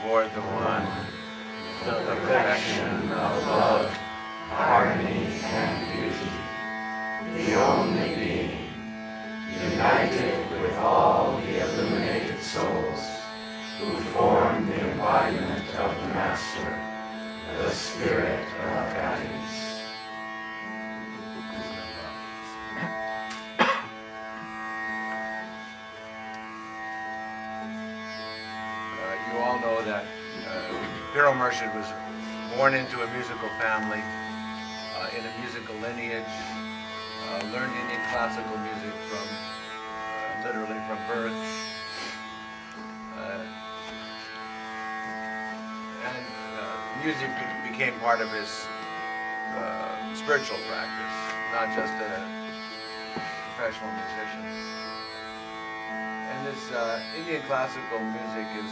toward the one, the perfection of love, harmony, and beauty, the only being, united with all the illuminated souls who form the embodiment of the Master, the Spirit of Guidance. You all know that Pir-o-Murshid was born into a musical family, in a musical lineage, learned Indian classical music from, literally from birth, and music became part of his spiritual practice, not just a professional musician. And this Indian classical music is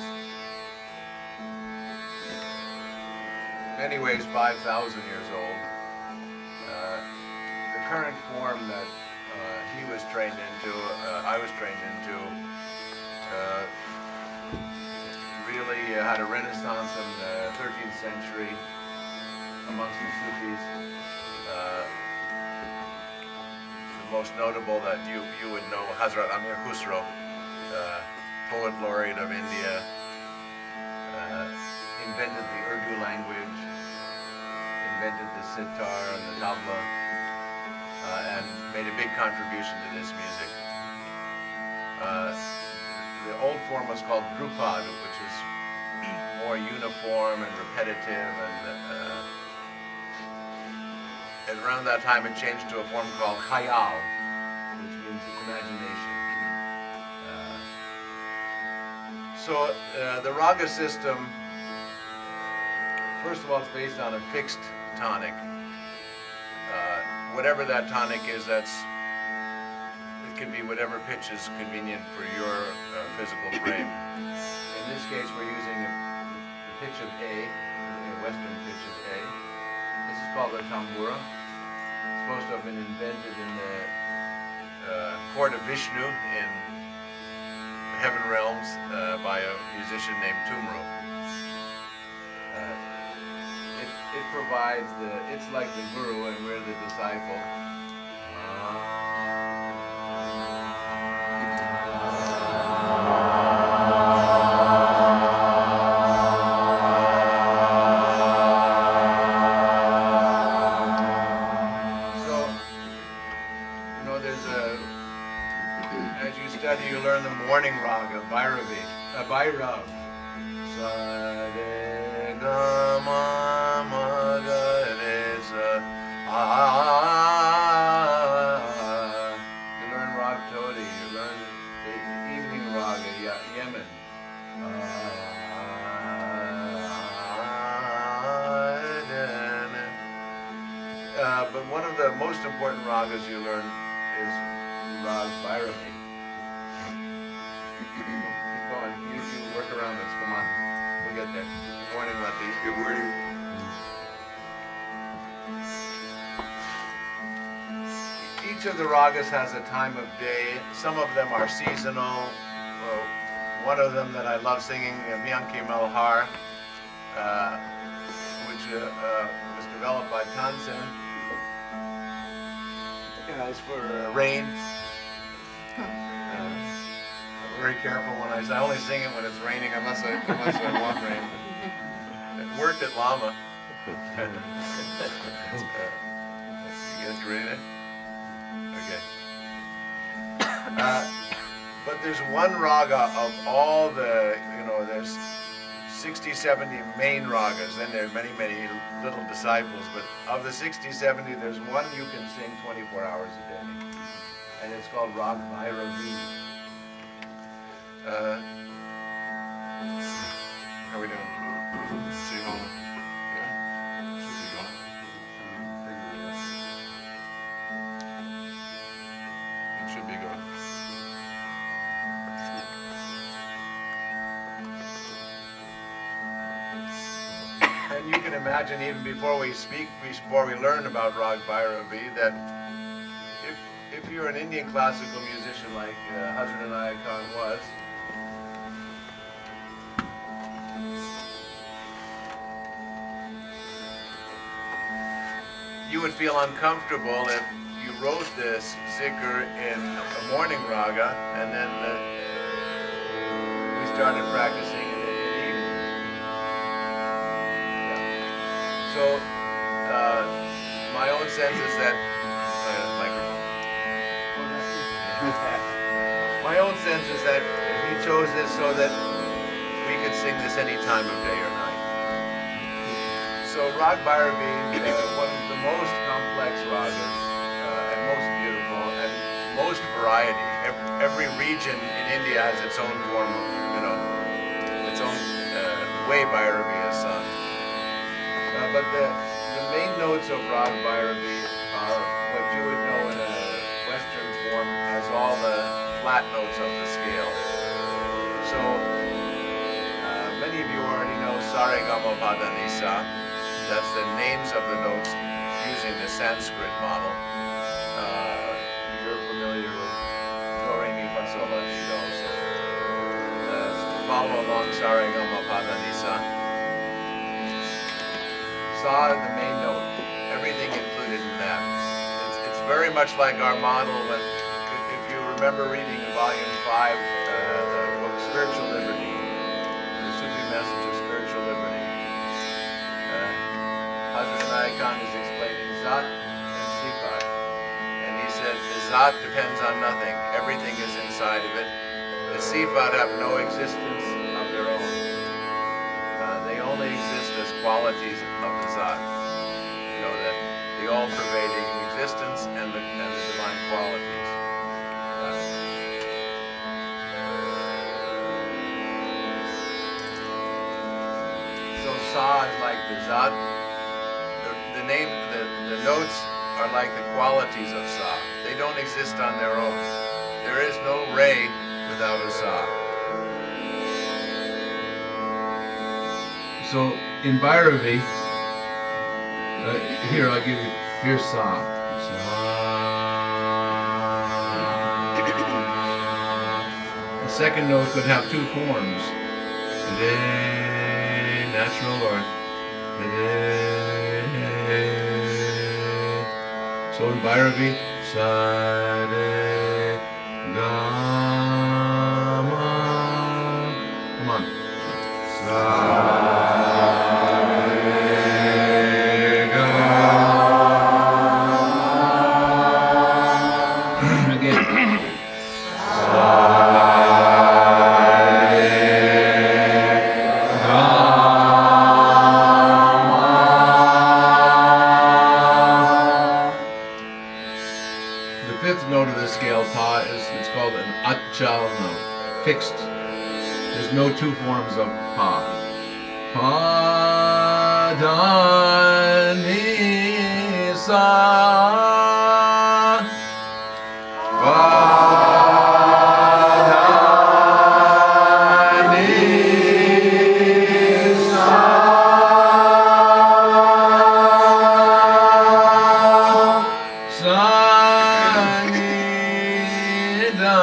in many ways 5,000 years old. The current form that he was trained into, I was trained into, really had a renaissance in the 13th century amongst the Sufis. The most notable that you would know, Hazrat Inayat, poet laureate of India, invented the Urdu language, invented the sitar and the tabla, and made a big contribution to this music. The old form was called Drupad, which is more uniform and repetitive, and around that time it changed to a form called Khayal, which means imagination. So the Raga system, first of all, it's based on a fixed tonic. Whatever that tonic is, it can be whatever pitch is convenient for your physical frame. In this case, we're using the pitch of A, the Western pitch of A. This is called a tambura. It's supposed to have been invented in the court of Vishnu in the heaven realms by a musician named Tumru. It provides it's like the guru and we're the disciple. So, you know, as you study, you learn the morning raga, Bhairav. You learn Rag Todi, you learn the evening raga, Yemen. But one of the most important ragas you learn is Rag Bhairavi. Keep going, you work around this, come on, we'll get there. Good morning, Lati. Good morning. Each of the ragas has a time of day. Some of them are seasonal. Well, one of them that I love singing, Miyanki Malhar, which was developed by Tansen. It's for rain. I'm very careful when I only sing it when it's raining, unless I want rain. It worked at Lama. You get ready? Okay. But there's one raga of all the, there's 60, 70 main ragas, then there are many, many little disciples, but of the 60, 70, there's one you can sing 24 hours a day. And it's called Rag Bhairavi. How are we doing? See home. Yeah. Should be going. It should be going. And you can imagine, even before we speak, before we learn about Rag Bhairavi, that if you're an Indian classical musician like Hazrat Inayat was, you would feel uncomfortable if you wrote this Zikr in a morning raga and then we started practicing it in the evening. Yeah. So my own sense is that my own sense is that he chose this so that we could sing this any time of day or night. So Rag Bhairavi, one of the most complex ragas and most beautiful and most variety. Every region in India has its own form, its own way Bhairavi is sung. But the main notes of Rag Bhairavi are what you would know in a Western form as all the flat notes of the scale. So many of you already know Sa Re Ga Ma Pa Da Ni Sa. That's the names of the notes using the Sanskrit model. You're familiar with Do Re Mi Fa Sol La Ti Do. So follow along Sa Re Ga Ma Pa Da Ni Sa. Sa, the main note, everything included in that. It's very much like our model when, if you remember reading volume 5, the book Spiritual Liberty, the Sufi message of spiritual liberty. Hazrat Inayat is explaining Zat and Sifat. And he said the Zat depends on nothing. Everything is inside of it. The Sifat have no existence of their own. They only exist as qualities of the Zat. The all-pervading existence and the divine qualities. So Sa is like the Zat. The notes are like the qualities of Sa. They don't exist on their own. There is no Re without a Sa. So in Bhairavi, here I'll give you, here's Sa. The second note could have two forms. Re, natural, or Re. So in Bhairavi, Sa, Re, Ga, Ma. Come on. Sa. Fixed. There's no two forms of Pa. Pa, Da, Ni, Sa. Pa, Da, Ni, Sa. Sa, Ni, Da.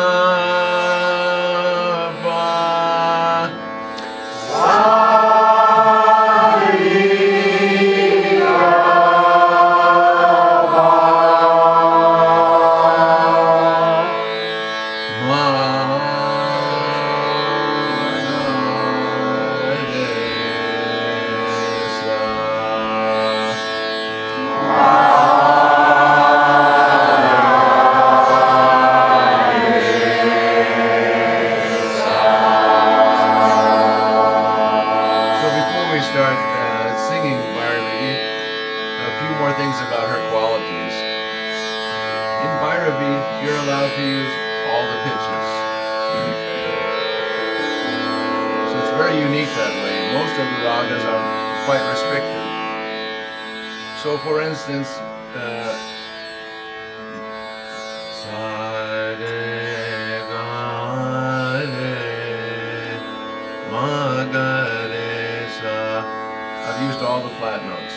So, for instance, Sa, Re, Ga, Re, Ma, Ga, Re, Sa. I've used all the flat notes.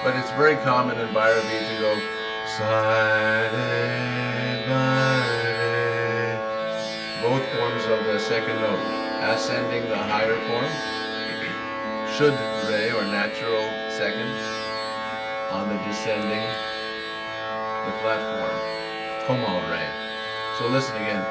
But it's very common in Bhairavi to go Sa, Re, Ga, Re. Both forms of the second note. Ascending the higher form. Should Re, or natural second. on the descending, the flat form. Como re. So listen again.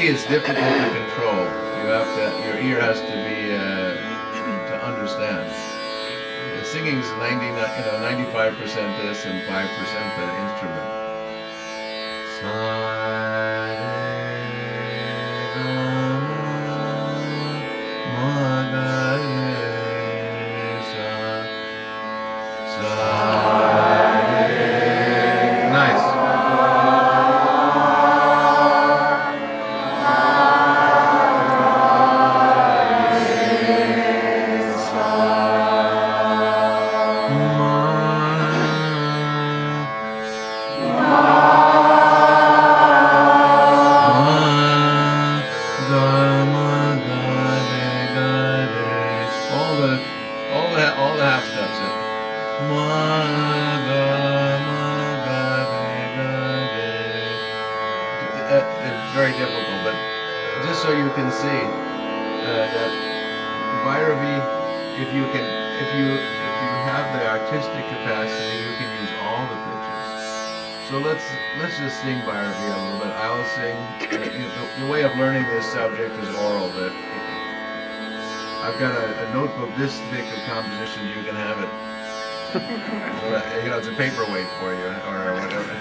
It's difficult to control. You have to. Your ear has to be to understand. The singing's 95% this and 5% the instrument. Very difficult, but just so you can see that Bhairavi, if you have the artistic capacity, you can use all the pitches. So let's just sing Bhairavi a little bit. I'll sing. The way of learning this subject is oral. That I've got a notebook this thick of compositions. You can have it. It's a paperweight for you or whatever.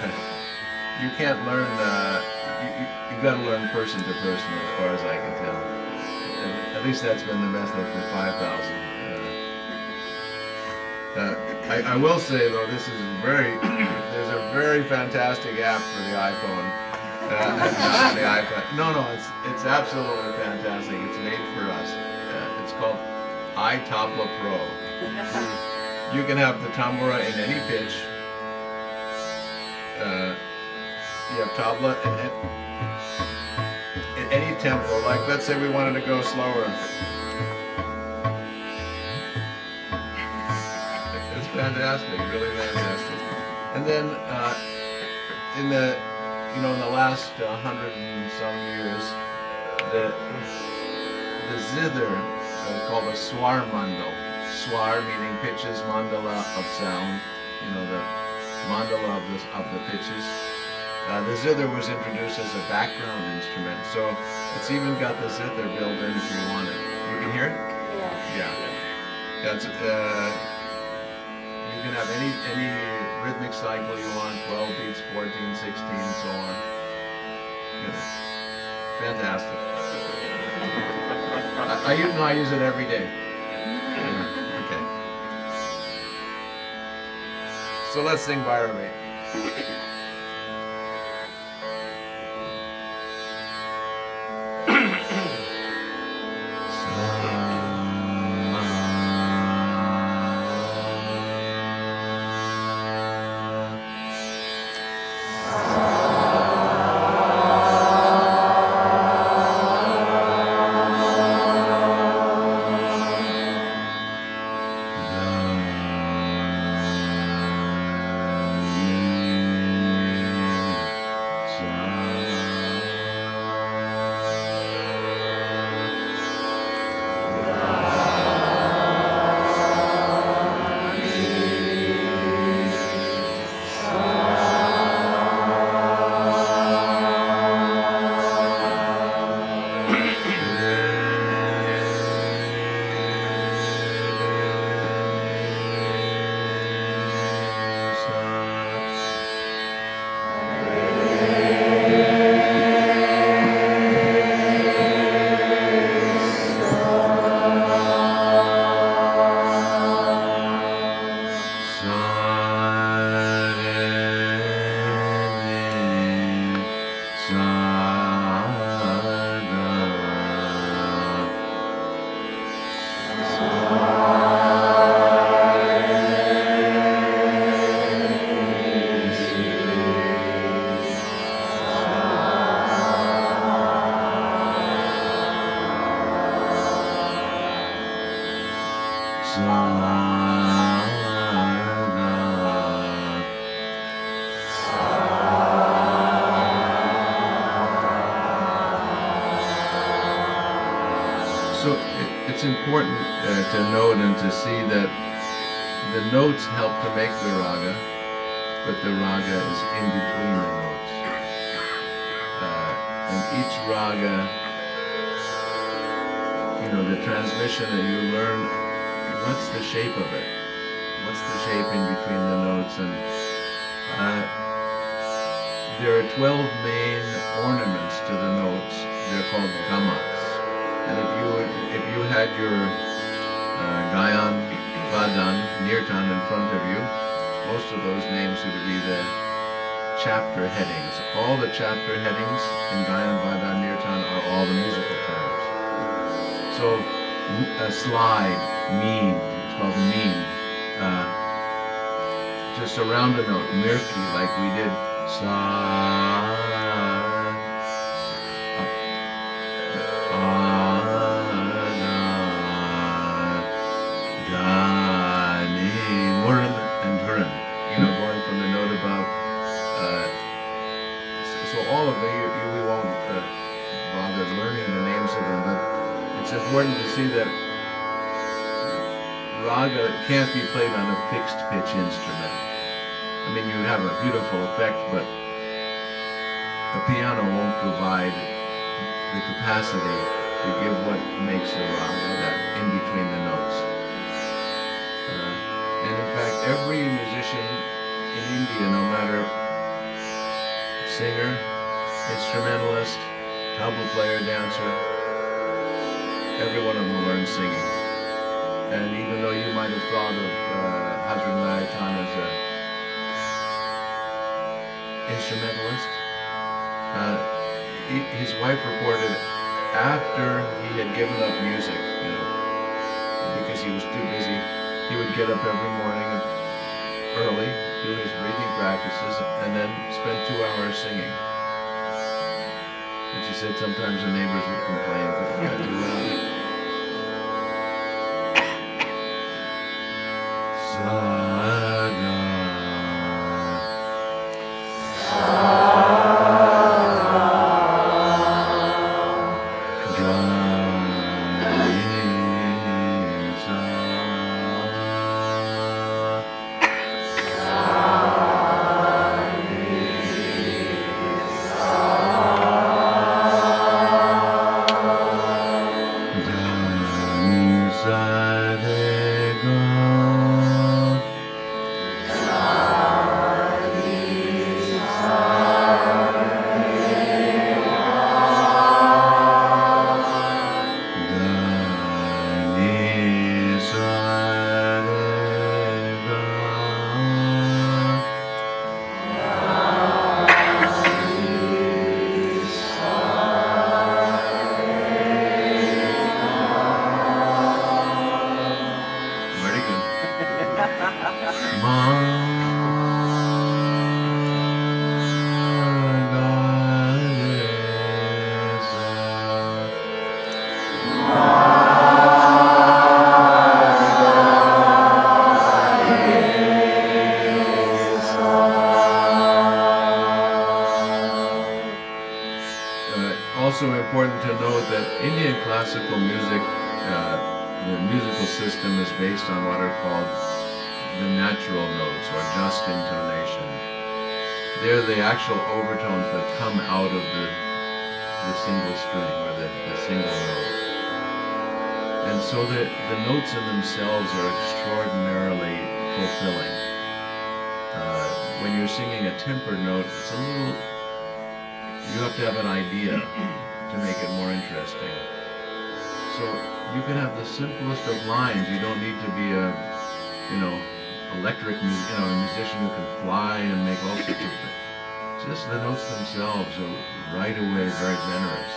You can't learn. You've got to learn person to person, as far as I can tell. At least that's been the method for 5,000. I will say though, this is there's a very fantastic app for the iPhone. The iPad. No, it's absolutely fantastic. It's made for us. It's called iTabla Pro. You can have the tambura in any pitch. You have tabla in any tempo. Like, let's say we wanted to go slower. It's fantastic, really fantastic. And then in the last 100 and some years, the zither called a swar mandal. Swar meaning pitches, mandala of sound. The mandala of the pitches. The zither was introduced as a background instrument, so it's even got the zither built in if you want it. You can hear it? Yeah. That's you can have any rhythmic cycle you want, 12 beats, 14, 16, so on. Fantastic. I use it every day. Okay. So let's sing Bhairavi. it's important to note and to see that the notes help to make the raga, but the raga is in between the notes. And each raga, the transmission that you learn, what's the shape of it? What's the shape in between the notes? And there are 12 main ornaments to the notes. They're called gamaks. And if you had your gayan, vadan, nirtan in front of you, most of those names would be the chapter headings. All the chapter headings in gayan, vadan, nirtan are all the musical terms. So a slide, mean, it's called a mean. Just around a note, mirki, like we did, sa, going from the note above. So all of them, we won't bother learning the names of them, but it's important to see that raga can't be played on a fixed pitch instrument. I mean, you have a beautiful effect, but a piano won't provide the capacity to give what makes a raga, that in between the notes. And in fact, every musician in India, no matter singer, instrumentalist, tabla player, dancer, every one of them learns singing. And even though you might have thought of Hazrat Inayat as an instrumentalist, his wife reported after he had given up music, because he was too busy, he would get up every morning early, do his breathing practices, and then spend 2 hours singing. And she said sometimes the neighbors would complain that he got too loud. Also important to note that Indian classical music, the musical system is based on what are called the natural notes, or just intonation. They're the actual overtones that come out of the single string, or the single note. And so the notes in themselves are extraordinarily fulfilling. When you're singing a tempered note, it's a little, you have to have an idea to make it more interesting. So you can have the simplest of lines. You don't need to be a, electric, a musician who can fly and make all sorts of things. Just the notes themselves are right away very generous.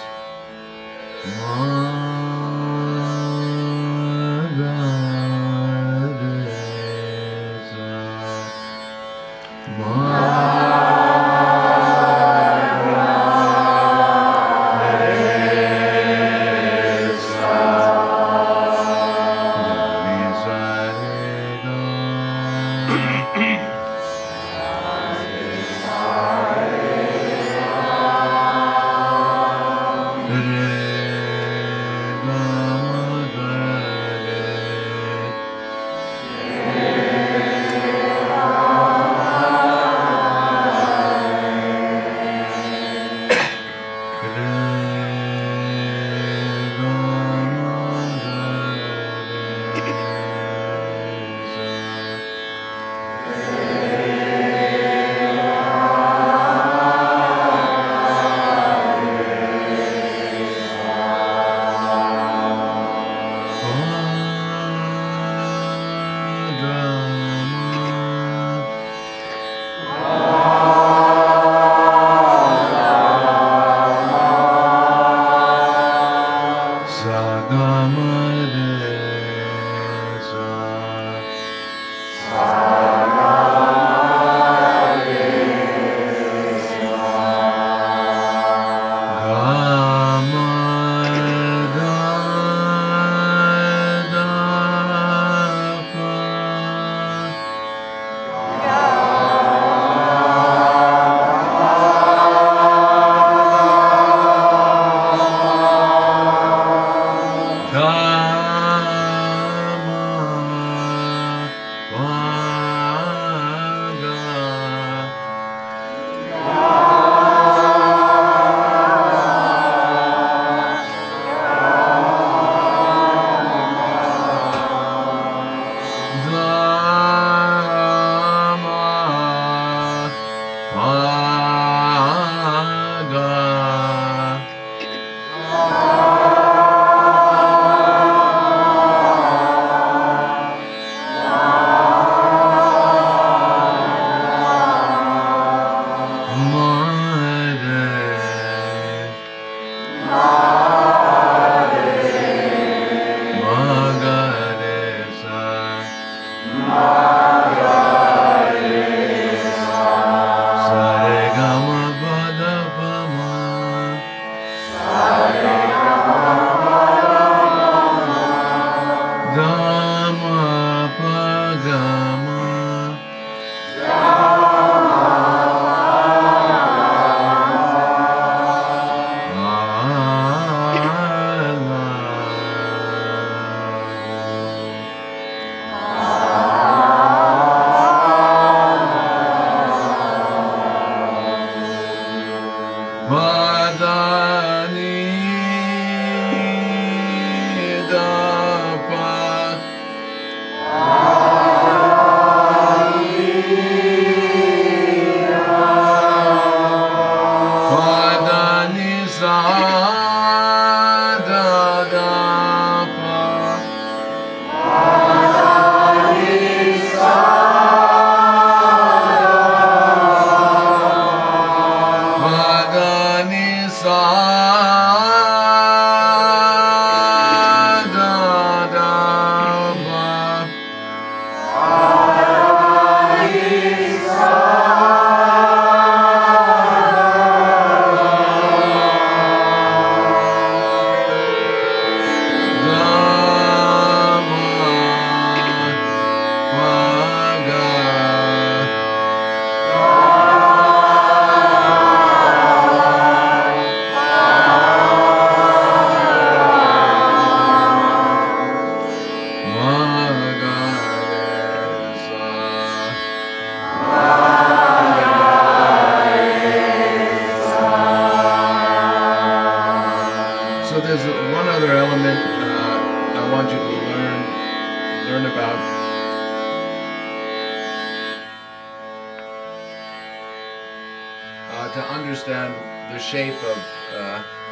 to understand the shape of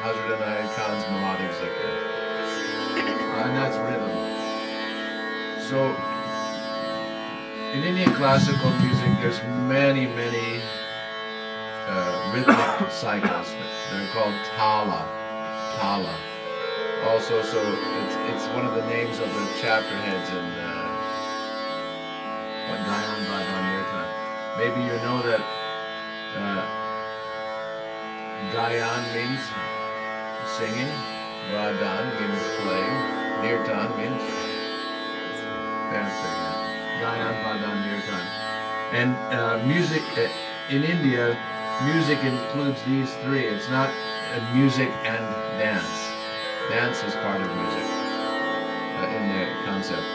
Hazrat Inayat Khan's melodic zikr. And that's rhythm. So, in Indian classical music, there's many rhythmic cycles. They're called tala. Also, so it's one of the names of the chapter heads in Gayan Vadan Nirtan. Maybe you know that Gayan means singing, Vadan means playing, Nirtan means dancing. Gayan Vadan Nirtan. And music in India, music includes these three. It's not music and dance. Dance is part of music in the concept.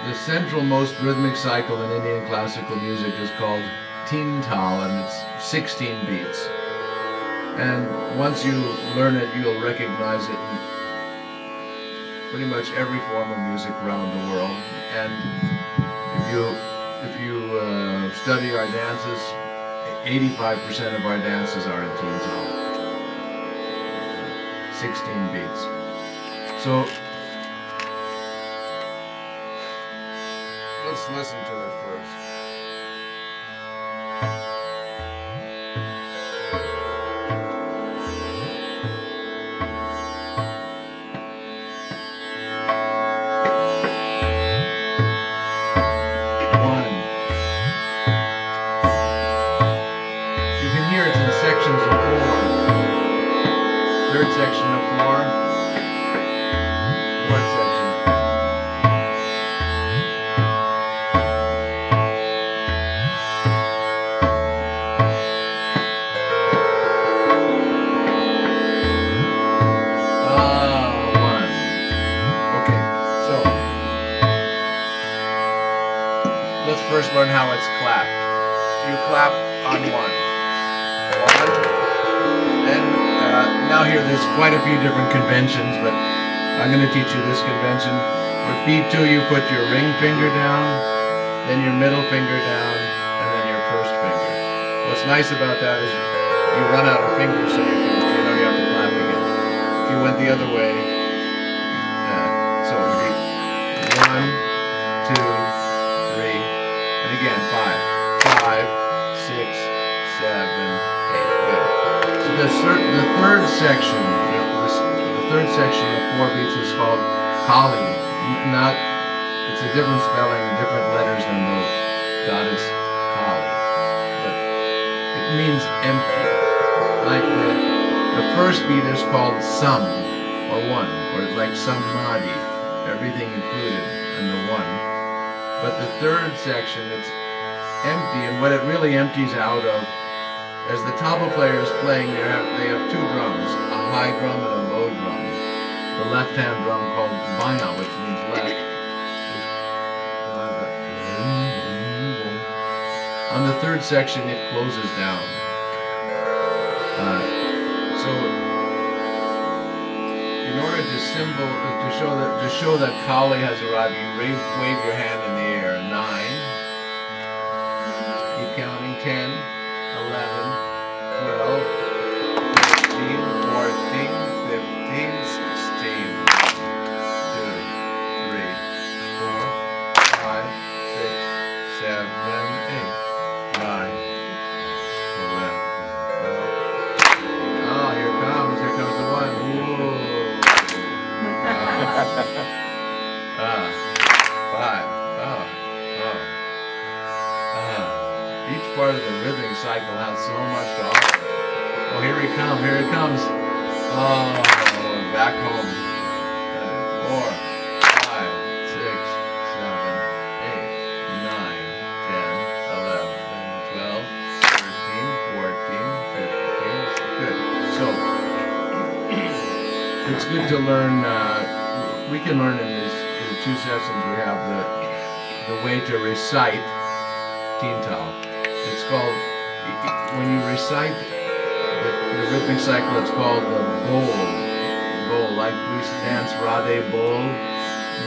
The central most rhythmic cycle in Indian classical music is called Teen Tal, and it's 16 beats. And once you learn it, you'll recognize it in pretty much every form of music around the world. And if you study our dances, 85% of our dances are in Teen Tal. 16 beats. So let's listen to it first. Sections of 4. Third section of 4. Fourth section. One. Okay, so let's first learn how it's clapped. You clap on 1. And now here there's quite a few different conventions, but I'm going to teach you this convention. For beat 2, you put your ring finger down, then your middle finger down, and then your first finger. What's nice about that is you run out of fingers, so you have to clap again. If you went the other way, so it would be 1, 2, 3, and again 5, 6, 7, 8. Good. So the third section, the third section of 4 beats is called Kali. It's a different spelling, different letters than the goddess Kali, but it means empty. Like the first beat is called Sam, or 1, or like Samadhi, everything included in the 1. But the third section, it's empty, and what it really empties out of, as the tabla player is playing, they have 2 drums, a high drum and a low drum. The left-hand drum called Baya, which means left. On the third section, it closes down. So, in order to show that Kali has arrived, you wave your hand in the air. 9. Keep counting. 10. 11, 12, 13, 14, 15, 16, 2, 3, 4, 5, 6, 7, 8, 9, 11, 12. Oh, here comes the 1. Whoa. 5. Each part of the rhythmic cycle has so much to offer. Oh, here he comes. Oh, back home. 4, 5, 6, 7, 8, 9, 10, 11, 12, 13, 14, 15. Good. So, it's good to learn, we can learn in these 2 sessions we have the way to recite Teen Tal. It's called, when you recite the rhythmic cycle, it's called the bowl. Bowl, like we dance Radhe bowl,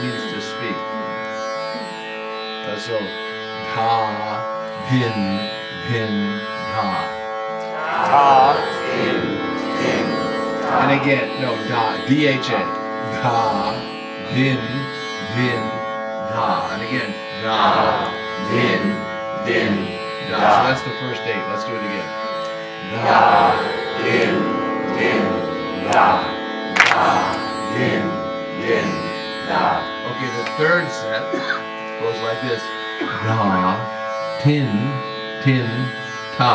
means to speak. So Ta, din, din, ta. Ta, din, din, ta. And again, no, da, D-H-A. Da, din, din, da. And again, da, din, din, da. So that's the first 8. Let's do it again. Da, din, din, da. Da, din, din, da. Okay, the third set goes like this. Da, tin, tin, ta.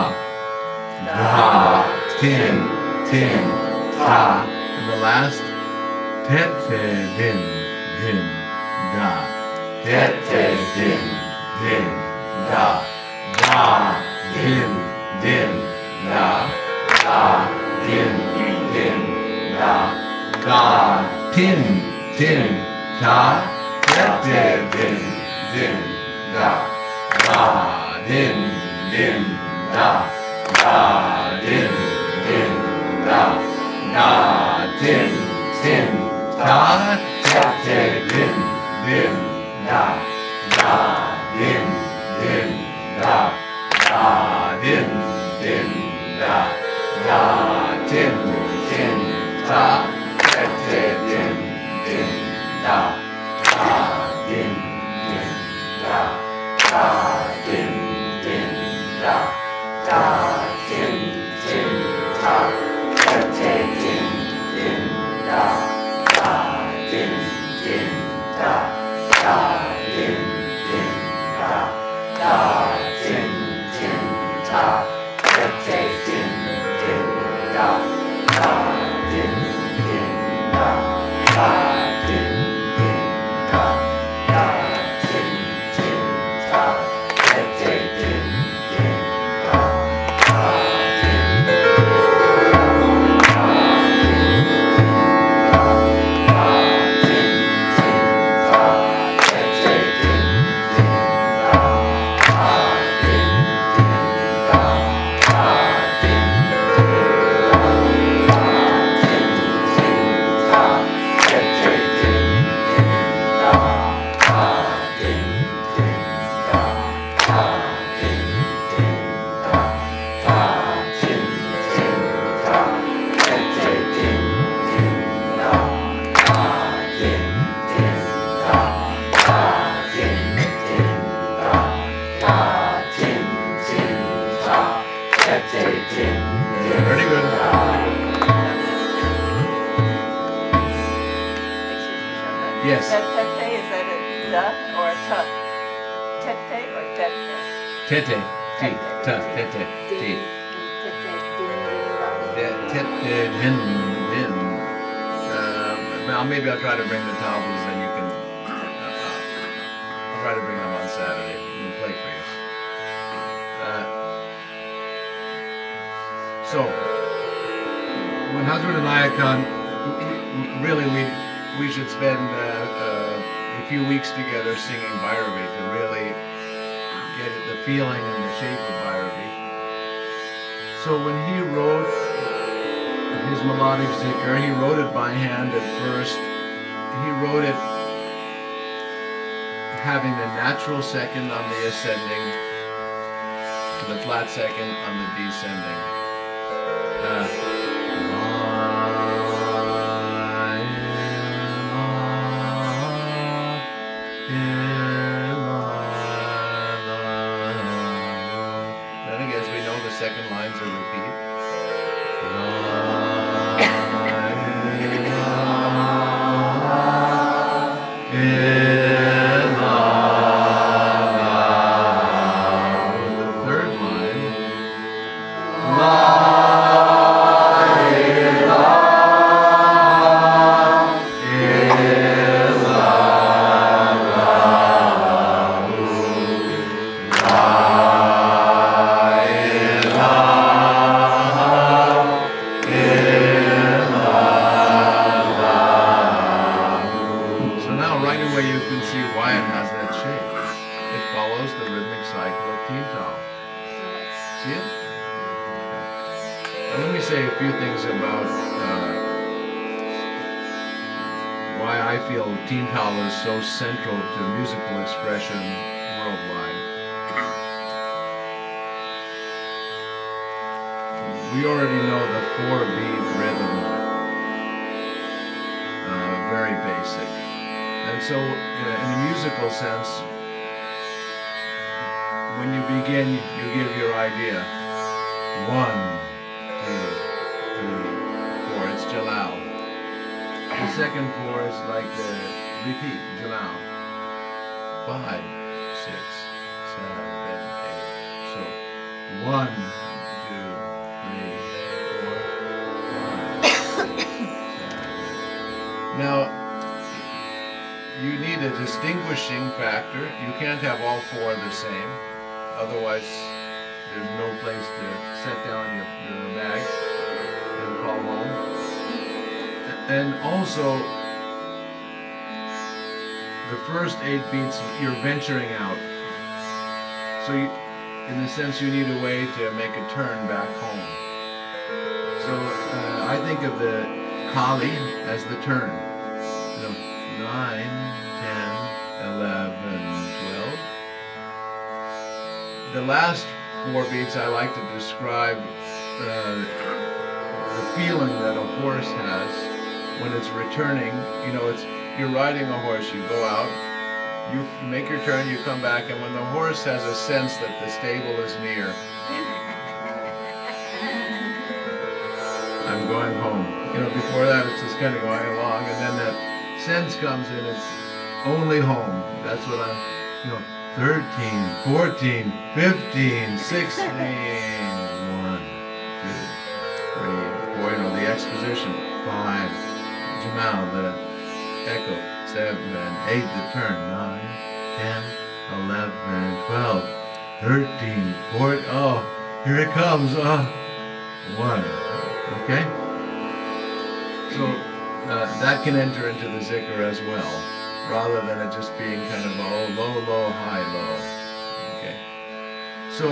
Da, tin, tin, ta. And the last, tet, din, din, da. Tet, din, din, da. Da, din, din, da. Da, din, din, da. Da, tin, tin, ta. Tet, din, din, da. Da, din, din, da. Da, din, din, da. Da, din, din, ta. Tet, din, din, da. Da, din, din, da. Da, din, din, da. Da, din, din, ta. Tet, din, din, da. Da, din, din, da. Da, din, din, da. Da, din, din, ta. Tet, din, din, da. Da, din, din, da. Da, din, din, da. Da, din, din, ta. Tet, din, din, da. Da, din, din, da. Da, din, din, da. Da, din, din, ta. Tet, din, din, da. Da, din, Very good. Yes. Tete, is that a da or a ta? Tete or tete? Tete, T, ta, tete, T. Tete, din, din. Well, maybe I'll try to bring the tablas and you can, I'll try to bring them on Saturday and play for you. So, when Hazrat Inayat Khan, really we should spend a few weeks together singing Bhairavi to really get the feeling and the shape of Bhairavi. So when he wrote his melodic Zikr, he wrote it by hand at first. He wrote it having the natural second on the ascending, the flat second on the descending. Then again, as we know, the second lines are repeat. The third line. Why I feel Teen Tal is so central to musical expression worldwide. we already know the 4-beat rhythm, very basic. And so, in a musical sense, when you begin, you give your idea. 1, 2, 3, 4. It's Jalal. The second 4 is like the repeat, Jalal. 5, 6, 7, 8. So 1, 2, 3, 4, 5, 6, 7. Now, you need a distinguishing factor. You can't have all 4 the same. Otherwise, there's no place to set down your bags and call home. And also, the first 8 beats, you're venturing out. So you, in a sense, you need a way to make a turn back home. So I think of the Kali as the turn. You know, 9, 10, 11, 12. The last 4 beats I like to describe the feeling that a horse has when it's returning. You know, you're riding a horse, you go out, you make your turn, you come back, and when the horse has a sense that the stable is near, I'm going home. You know, before that it's just kind of going along, and then that sense comes in, it's only home. That's what I'm, you know, 13, 14, 15, 16, 1, 2, 3, 4, you know, the exposition, 5, Jamal, the echo, 7, 8, the turn, 9, 10, 11, 12, 13, 14, oh, here it comes, 1, okay? So that can enter into the Zikr as well, rather than it just being kind of low, low, high, low. Okay. So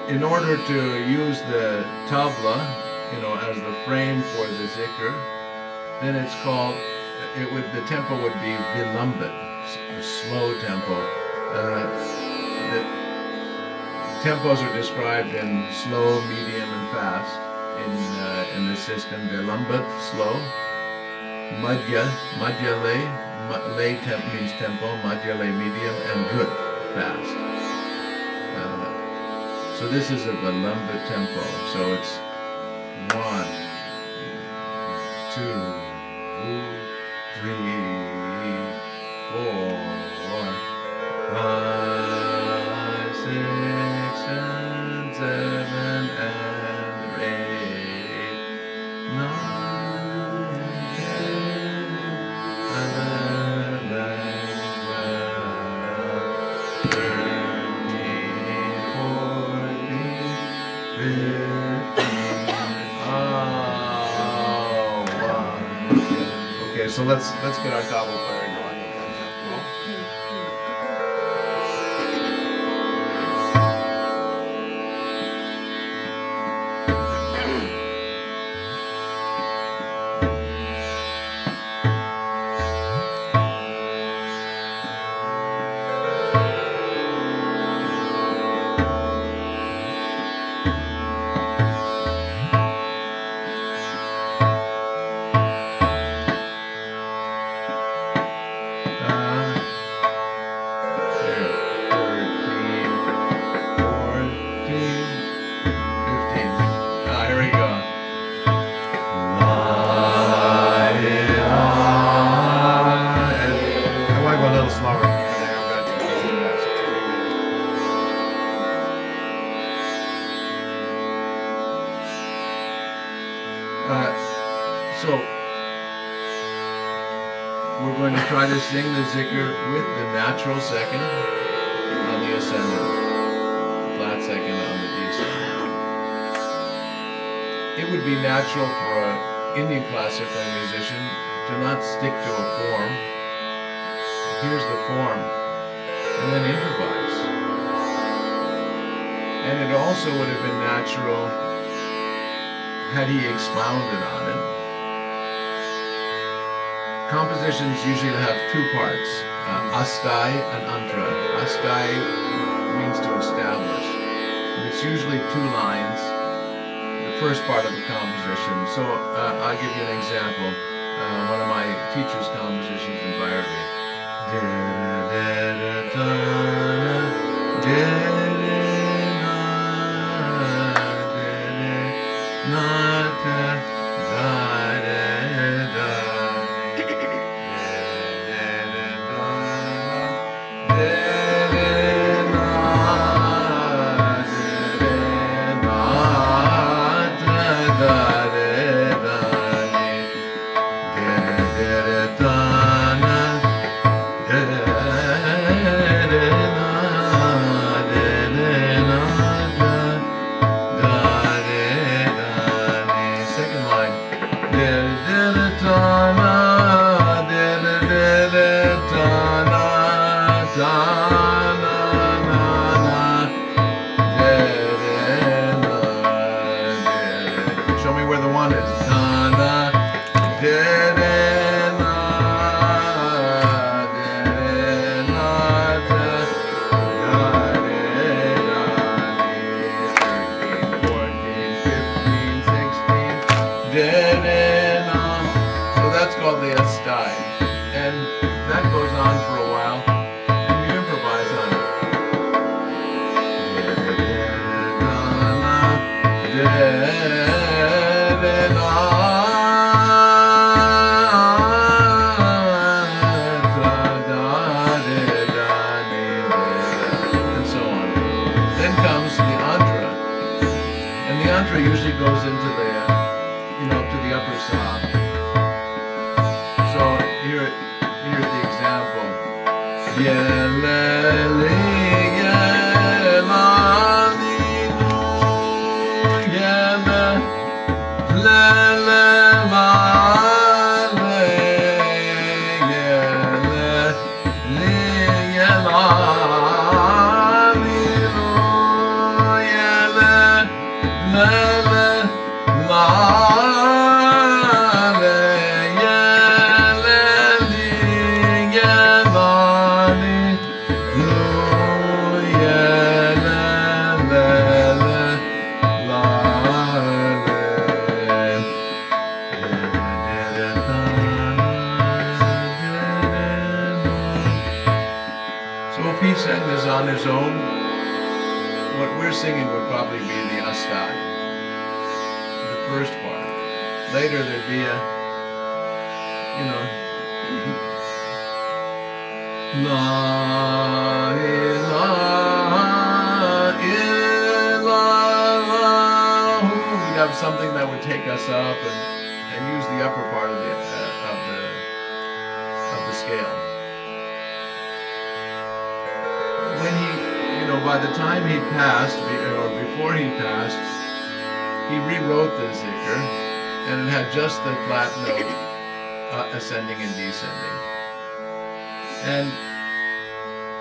in order to use the tabla, you know, as the frame for the Zikr, then it's called. The tempo would be vilambit, a slow tempo. The tempos are described in slow, medium, and fast in the system. Vilambit, slow. Madhya lay. Lay means tempo. Madhya lay, medium, and drut, fast. So this is a vilambit tempo. So it's 1, 2, 3, 4, 5, 6, and 7, and 8, 9, 10, 11, 12, 13, 14, 15. Okay, so let's get our kabul player going. So we're going to try to sing the Zikr with the natural second on the ascendant, flat second on the descendant. It would be natural for an Indian classical musician to not stick to a form. Here's the form, and then improvise. And it also would have been natural had he expounded on it. compositions usually have two parts, astai and antra. Astai means to establish. And it's usually two lines, the first part of the composition. So I'll give you an example. One of my teacher's compositions in Bhairavi. Usually goes into the, to the upper sob. So here's the example. On his own, what we're singing would probably be the astai, the first part. Later there'd be a, la ilaha illallah. We'd have something that would take us up and use the upper part of the scale. When he, by the time he passed, or before he passed, he rewrote the Zikr, and it had just the flat note, ascending and descending. And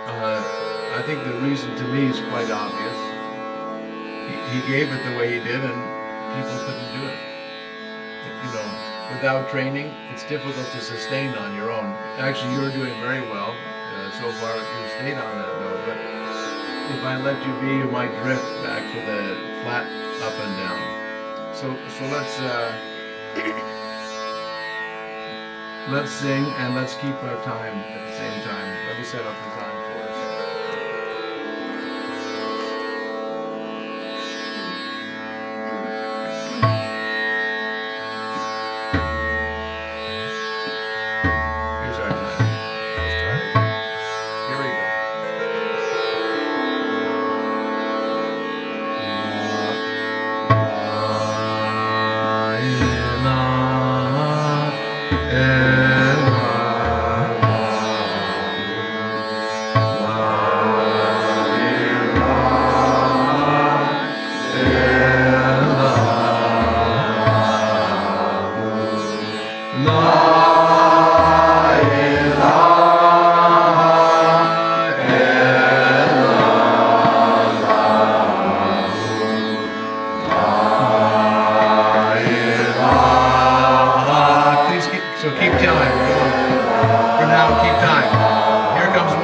I think the reason to me is quite obvious. He gave it the way he did, and people couldn't do it. Without training, it's difficult to sustain on your own. Actually, you're doing very well. So far, you stayed on that note, but if I let you be, you might drift back to the flat up and down. So let's sing and let's keep our time at the same time. Let me set up the time for us. Here's our time. Here we go. So keep telling. for now, keep time. Here comes one.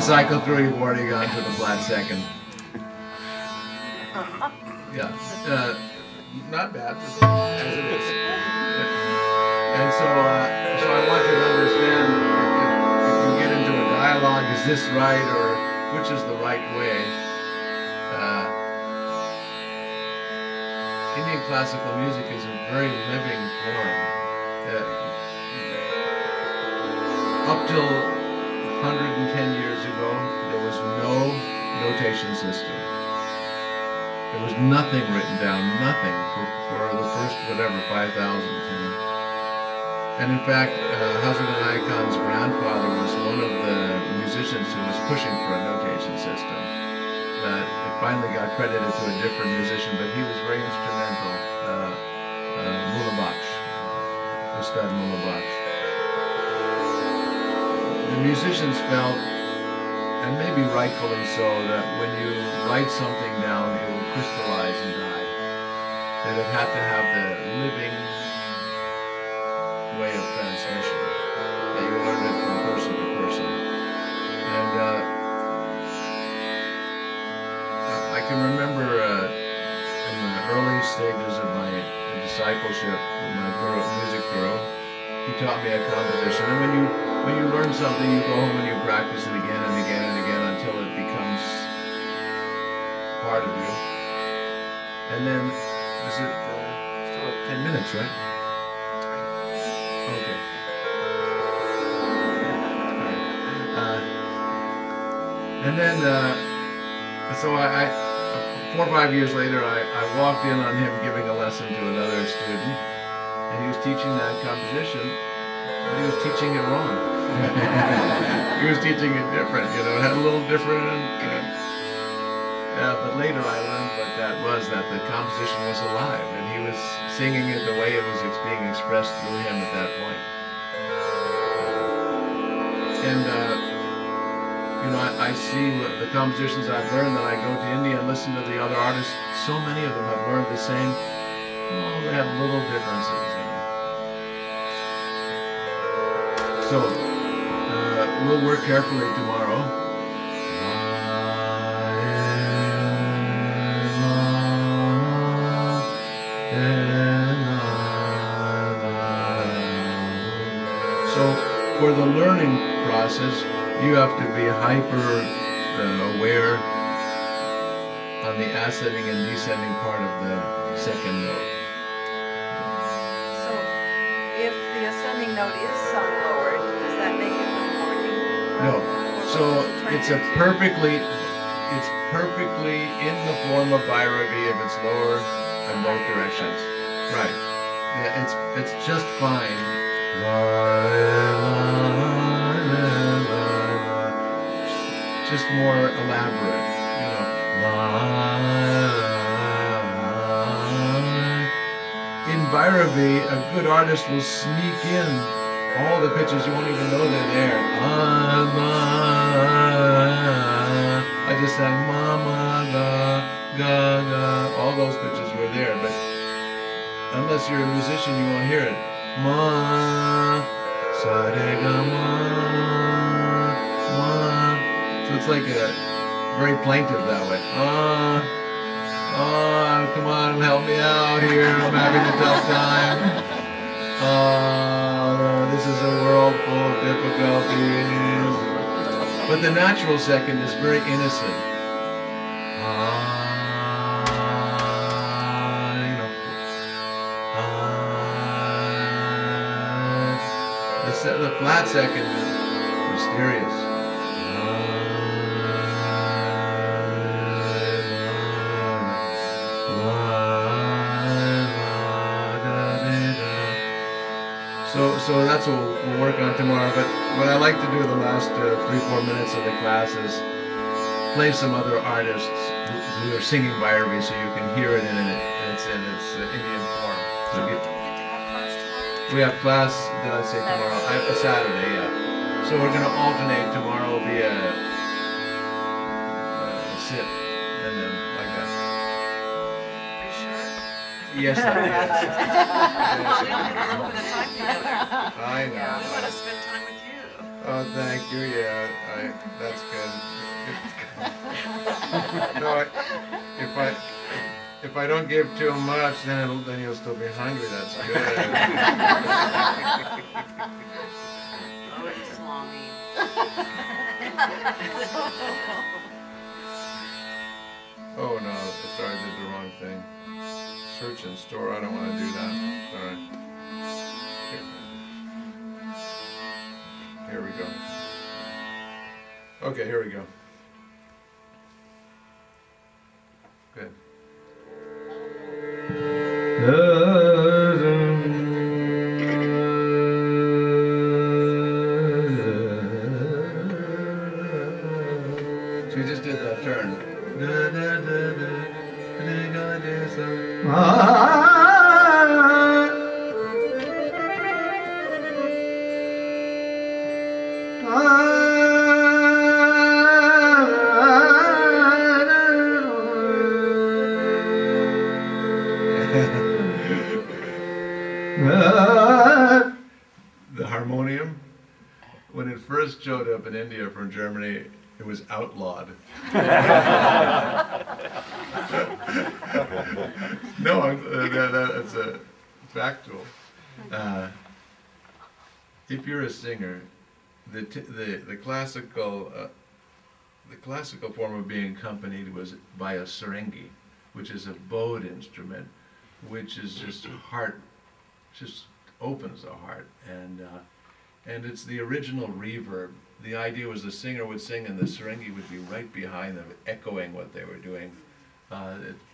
Cycle through, you've already gone to the flat second. Yeah, not bad, just as it is. And so I want you to understand, if you get into a dialogue, is this right, or which is the right way? Indian classical music is a very living form. Up till 110 years ago, there was no notation system. There was nothing written down, nothing for the first, whatever, 5,000. And in fact, Hazrat Inayat Khan's grandfather was one of the musicians who was pushing for a notation system. It finally got credited to a different musician, but he was very instrumental. Mullah Baksh, Ustad Mullah Baksh. The musicians felt, and maybe rightfully so, that when you write something down, it will crystallize and die. That it had to have the living way of transmission, that you learn it from person to person. And I can remember in the early stages of my discipleship with my music guru, he taught me a composition. And when you learn something, you go home and you practice it again and again and again until it becomes part of you. And then, is it still 10 minutes, right? Okay. And then, so 4 or 5 years later, I walked in on him giving a lesson to another student, and he was teaching that composition. But he was teaching it wrong. He was teaching it different, you know, it had a little different, but later I learned what that was, that the composition was alive, and he was singing it the way it was being expressed through him at that point. And, you know, I see the compositions I've learned, that I go to India and listen to the other artists, so many of them have learned the same, oh, they have little differences. So, we'll work carefully tomorrow. So, for the learning process, you have to be hyper aware on the ascending and descending part of the second note. So, if the ascending note is sung lower, does that make it a warning? No. So it's perfectly in the form of Bhairavi if it's lower in both directions. Right. Yeah, it's just fine. Just more elaborate, you know. In Bhairavi, a good artist will sneak in all the pitches, you won't even know they're there. I just sang ma ma ga ga ga. All those pitches were there, but unless you're a musician, you won't hear it. Ma sa re ga ma ma. So it's like a very plaintive that way. Oh, come on, help me out here. I'm having a tough time. This is a world full of difficulties. But the natural second is very innocent. You know. The flat second is mysterious. so that's what we'll work on tomorrow. But what I like to do the last 3-4 minutes of the class is play some other artists who are singing Bhairavi, so you can hear it in its Indian form. So we have class, did I say tomorrow? Saturday, yeah. So we're going to alternate. Tomorrow will be a sit, and then like that. Are you sure? Yes, yes. We want to put a time together. I know. We want to spend time with you. Oh, thank you. Yeah, that's good. No, if I don't give too much, then you'll still be hungry. That's good. Oh, it's longing. Oh no, sorry, I did the wrong thing. Search and store. I don't want to do that. Sorry. Here we go. Okay, here we go. Good. So we just did that turn. The harmonium, when it first showed up in India from Germany, it was outlawed. No, that's a factual. If you're a singer, the classical form of being accompanied was by a sarangi, which is a bowed instrument, which is just heart, just opens the heart, and it's the original reverb. The idea was the singer would sing and the sarangi would be right behind them, echoing what they were doing.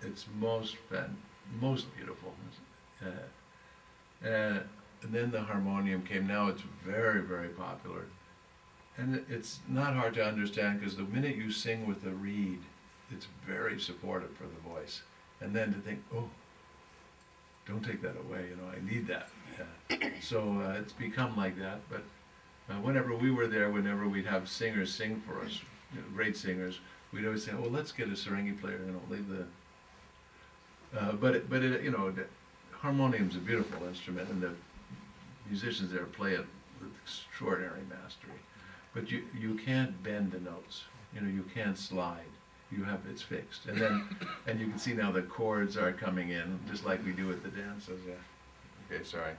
It's most beautiful. And then the harmonium came. Now it's very, very popular. And it's not hard to understand, because the minute you sing with a reed, it's very supportive for the voice. And then to think, oh, don't take that away, you know, I need that. So it's become like that. But whenever we were there, whenever we'd have singers sing for us, you know, great singers, we'd always say, well, let's get a sarangi player, you know, leave the... But you know, the harmonium's a beautiful instrument, and the musicians there play it with extraordinary mastery. But you can't bend the notes. You know, you can't slide. It's fixed. And you can see now the chords are coming in, just like we do at the dances. Yeah. Okay, sorry.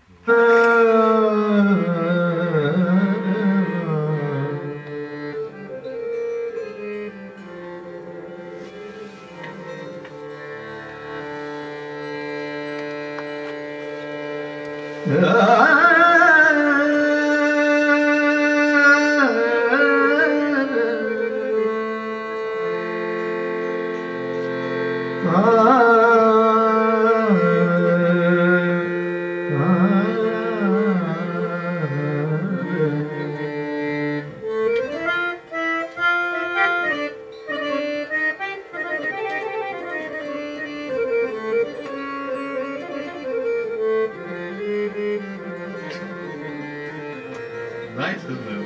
Nice, isn't it?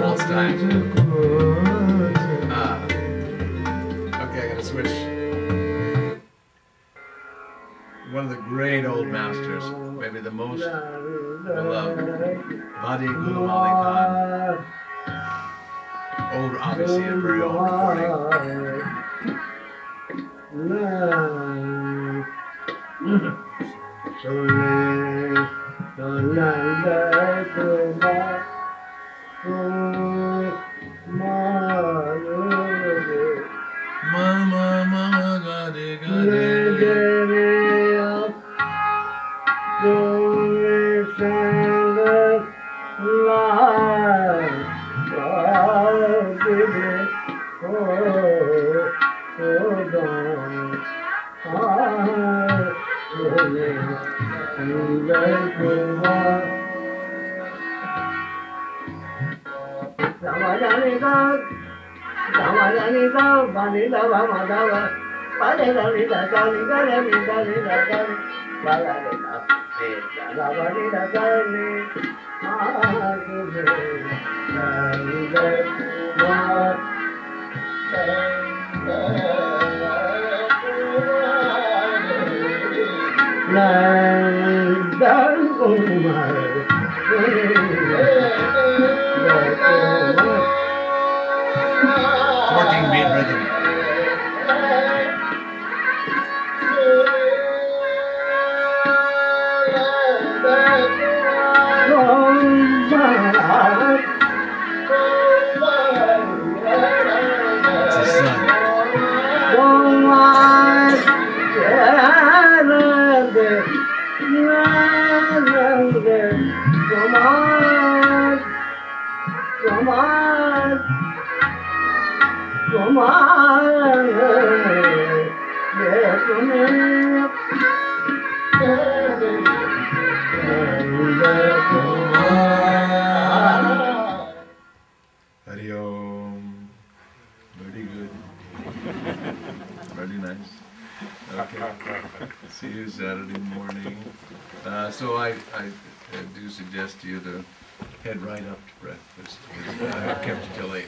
Waltz time. Okay, I gotta switch. One of the great old masters, maybe the most beloved, Badi Gulamali Khan. Old, obviously a very old recording. 14-beat rhythm. It's his son. Hari Om. Very good. Very nice. Okay. See you Saturday morning. So I do suggest to you to head right up to breakfast. I kept you till 8.